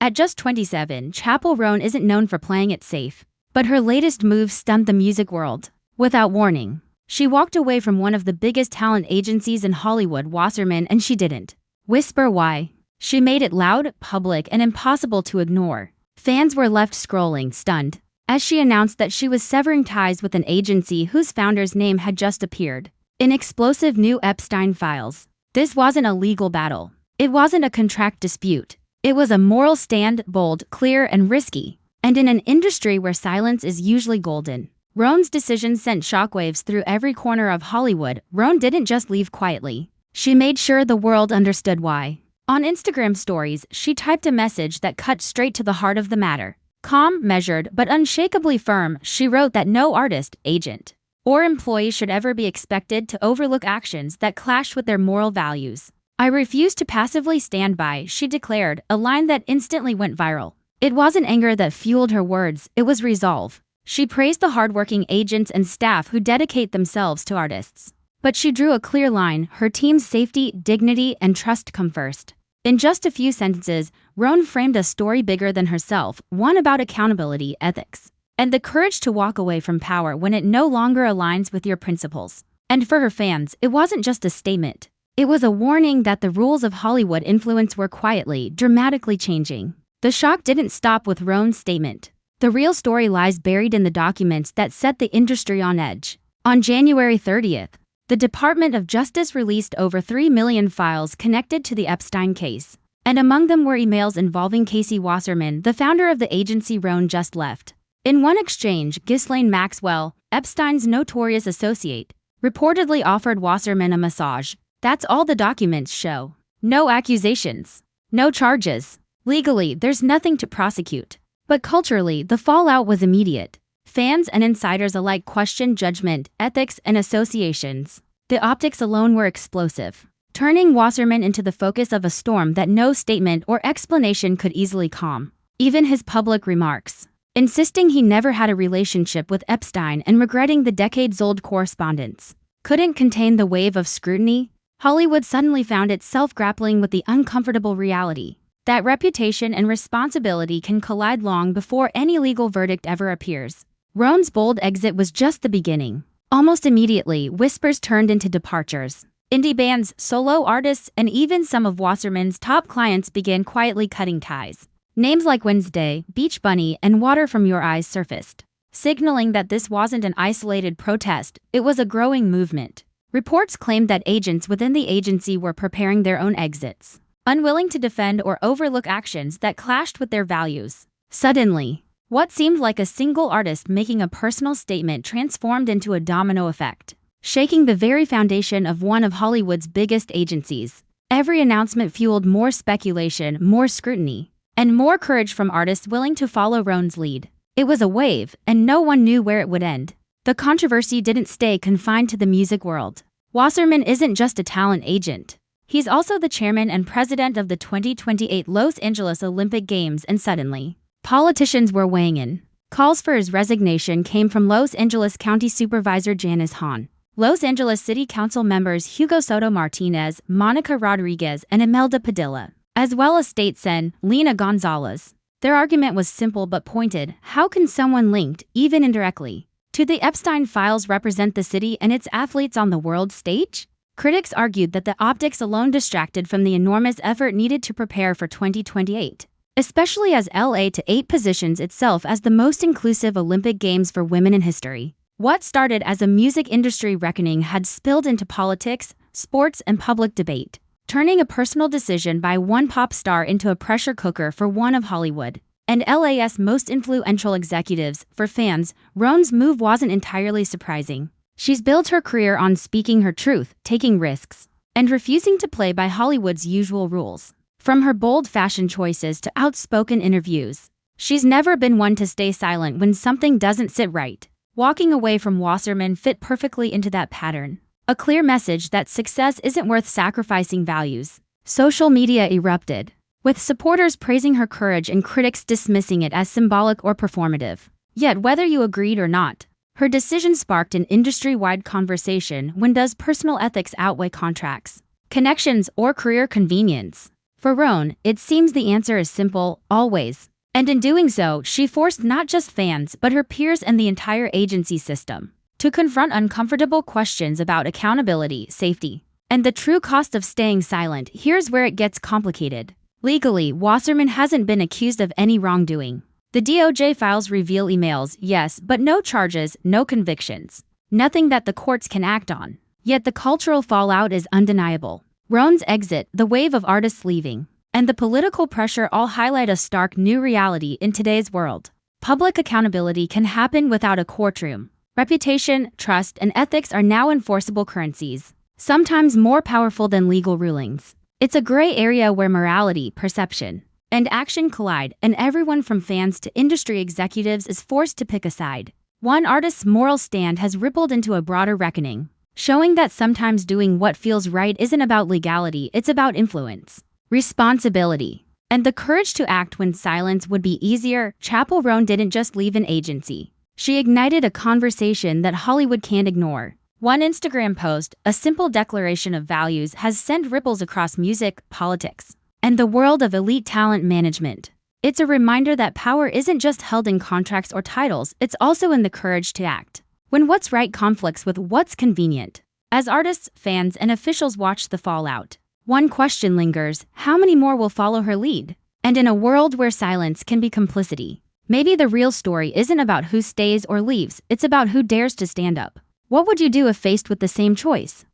At just 27, Chappell Roan isn't known for playing it safe. But her latest move stunned the music world. Without warning, she walked away from one of the biggest talent agencies in Hollywood, Wasserman, and she didn't whisper why. She made it loud, public, and impossible to ignore. Fans were left scrolling, stunned, as she announced that she was severing ties with an agency whose founder's name had just appeared in explosive new Epstein files. This wasn't a legal battle. It wasn't a contract dispute. It was a moral stand, bold, clear, and risky. And in an industry where silence is usually golden, Roan's decision sent shockwaves through every corner of Hollywood. Roan didn't just leave quietly. She made sure the world understood why. On Instagram stories, she typed a message that cut straight to the heart of the matter. Calm, measured, but unshakably firm, she wrote that no artist, agent, or employee should ever be expected to overlook actions that clash with their moral values. "I refuse to passively stand by," she declared, a line that instantly went viral. It wasn't anger that fueled her words, it was resolve. She praised the hardworking agents and staff who dedicate themselves to artists. But she drew a clear line: her team's safety, dignity, and trust come first. In just a few sentences, Roan framed a story bigger than herself, one about accountability, ethics, and the courage to walk away from power when it no longer aligns with your principles. And for her fans, it wasn't just a statement. It was a warning that the rules of Hollywood influence were quietly, dramatically changing. The shock didn't stop with Roan's statement. The real story lies buried in the documents that set the industry on edge. On January 30th, the Department of Justice released over 3 million files connected to the Epstein case. And among them were emails involving Casey Wasserman, the founder of the agency Roan just left. In one exchange, Ghislaine Maxwell, Epstein's notorious associate, reportedly offered Wasserman a massage. That's all the documents show. No accusations. No charges. Legally, there's nothing to prosecute. But culturally, the fallout was immediate. Fans and insiders alike questioned judgment, ethics, and associations. The optics alone were explosive, turning Wasserman into the focus of a storm that no statement or explanation could easily calm. Even his public remarks, insisting he never had a relationship with Epstein and regretting the decades-old correspondence, couldn't contain the wave of scrutiny. Hollywood suddenly found itself grappling with the uncomfortable reality that reputation and responsibility can collide long before any legal verdict ever appears. Roan's bold exit was just the beginning. Almost immediately, whispers turned into departures. Indie bands, solo artists, and even some of Wasserman's top clients began quietly cutting ties. Names like Wednesday, Beach Bunny, and Water From Your Eyes surfaced, signaling that this wasn't an isolated protest, it was a growing movement. Reports claimed that agents within the agency were preparing their own exits, unwilling to defend or overlook actions that clashed with their values. Suddenly, what seemed like a single artist making a personal statement transformed into a domino effect, shaking the very foundation of one of Hollywood's biggest agencies. Every announcement fueled more speculation, more scrutiny, and more courage from artists willing to follow Roan's lead. It was a wave, and no one knew where it would end. The controversy didn't stay confined to the music world. Wasserman isn't just a talent agent. He's also the chairman and president of the 2028 Los Angeles Olympic Games, and suddenly, politicians were weighing in. Calls for his resignation came from Los Angeles County Supervisor Janice Hahn, Los Angeles City Council members Hugo Soto Martinez, Monica Rodriguez, and Imelda Padilla, as well as state sen. Lena Gonzalez. Their argument was simple but pointed: how can someone linked, even indirectly, to the Epstein files represent the city and its athletes on the world stage? Critics argued that the optics alone distracted from the enormous effort needed to prepare for 2028, especially as LA to 8 positions itself as the most inclusive Olympic Games for women in history. What started as a music industry reckoning had spilled into politics, sports, and public debate, turning a personal decision by one pop star into a pressure cooker for one of Hollywood and LA's most influential executives. For fans, Roan's move wasn't entirely surprising. She's built her career on speaking her truth, taking risks, and refusing to play by Hollywood's usual rules. From her bold fashion choices to outspoken interviews, she's never been one to stay silent when something doesn't sit right. Walking away from Wasserman fit perfectly into that pattern. A clear message that success isn't worth sacrificing values. Social media erupted, with supporters praising her courage and critics dismissing it as symbolic or performative. Yet whether you agreed or not, her decision sparked an industry-wide conversation. When does personal ethics outweigh contracts, connections, or career convenience? For Roan, it seems the answer is simple, always. And in doing so, she forced not just fans but her peers and the entire agency system to confront uncomfortable questions about accountability, safety, and the true cost of staying silent. Here's where it gets complicated. Legally, Wasserman hasn't been accused of any wrongdoing. The DOJ files reveal emails, yes, but no charges, no convictions. Nothing that the courts can act on. Yet the cultural fallout is undeniable. Roan's exit, the wave of artists leaving, and the political pressure all highlight a stark new reality in today's world. Public accountability can happen without a courtroom. Reputation, trust, and ethics are now enforceable currencies, sometimes more powerful than legal rulings. It's a gray area where morality, perception, and action collide, and everyone from fans to industry executives is forced to pick a side. One artist's moral stand has rippled into a broader reckoning, showing that sometimes doing what feels right isn't about legality, it's about influence, responsibility, and the courage to act when silence would be easier. Chappell Roan didn't just leave an agency. She ignited a conversation that Hollywood can't ignore. One Instagram post, a simple declaration of values, has sent ripples across music, politics, and the world of elite talent management. It's a reminder that power isn't just held in contracts or titles, it's also in the courage to act when what's right conflicts with what's convenient. As artists, fans, and officials watch the fallout, one question lingers: how many more will follow her lead? And in a world where silence can be complicity, maybe the real story isn't about who stays or leaves, it's about who dares to stand up. What would you do if faced with the same choice?